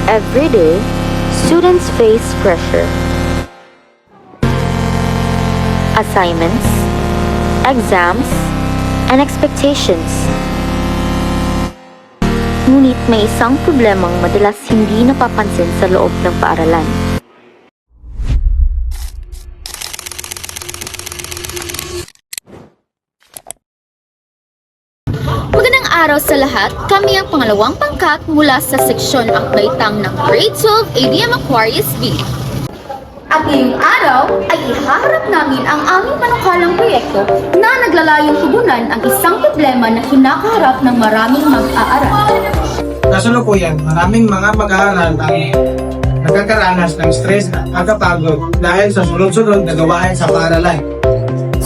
Every day, students face pressure. Assignments, exams, and expectations. Ngunit may isang problemang madalas hindi napapansin sa loob ng paaralan. Magandang araw sa lahat. Kami ang pangalawang pangkat mula sa seksyon ang baitang ng Grade 12 ADM Aquarius B. At ngayong araw ay ihaharap namin ang aming panukalang proyekto na naglalayong tugunan ang isang problema na kinakaharap ng maraming mag-aaral. Kasalukuyan, maraming mga mag-aaral ang nagkakaranas ng stress at pagkapagod dahil sa sunod-sunod na gawain sa paaralan.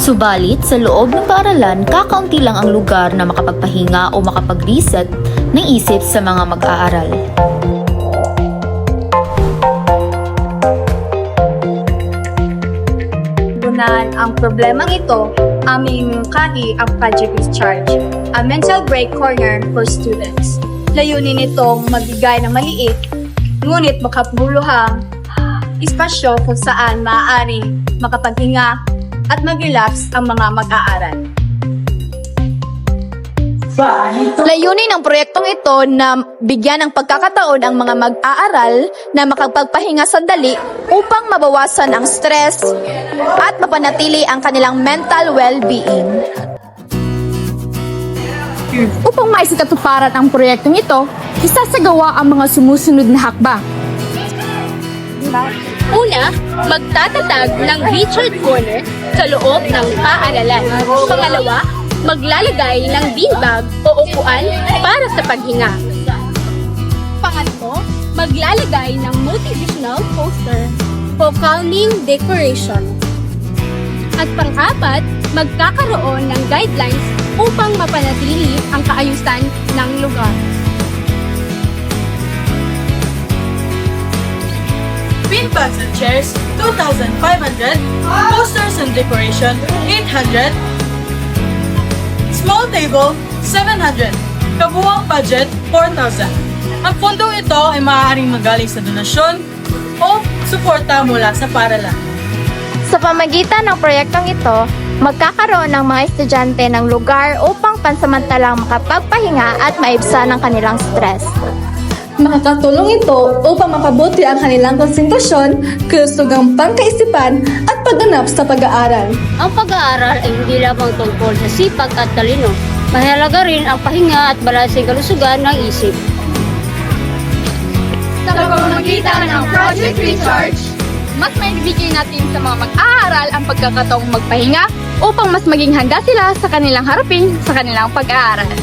Subalit, sa loob ng paaralan, kakaunti lang ang lugar na makapagpahinga o makapag-reset ng isip sa mga mag-aaral. Tugunan ang problemang ito, aming mungkahi ang Project Discharge, a mental break corner for students. Layunin nitong magbigay ng maliit, ngunit makapuluhang espasyo kung saan maaari makapaghinga at mag-relax ang mga mag-aaral. Layunin ng proyektong ito na bigyan ng pagkakataon ang mga mag-aaral na makapagpahinga sandali upang mabawasan ang stress at mapanatili ang kanilang mental well-being. Upang maisikatuparan ang proyektong ito, isasagawa ang mga sumusunod na hakbang. Una, magtatatag ng Richard Corner sa loob ng paaralan. Pangalawa, maglalagay ng beanbag o upuan para sa paghinga. Pangatlo, maglalagay ng motivational poster o calming decoration. At pang-apat, magkakaroon ng guidelines upang mapanatili ang kaayusan ng lugar. Beanbags and chairs, 2,500. Posters and decoration, 800. Small table, 700. Kabuuang budget, 4,000. Ang pundong ito ay maaaring magaling sa donasyon o suporta mula sa paaralan. Sa pamagitan ng proyektong ito, magkakaroon ng mga estudyante ng lugar upang pansamantalang makapagpahinga at maibsan ang kanilang stress. Makakatulong ito upang mapabuti ang kanilang konsentrasyon, kalusugang pangkaisipan at pagganap sa pag-aaral. Ang pag-aaral ay hindi lamang tungkol sa sipag at talino. Mahalaga rin ang pahinga at balanseng kalusugan ng isip. Sa pamamagitan ng Project Recharge, mas maibigay natin sa mga mag-aaral ang pagkakataong magpahinga upang mas maging handa sila sa kanilang harapin sa kanilang pag-aaral.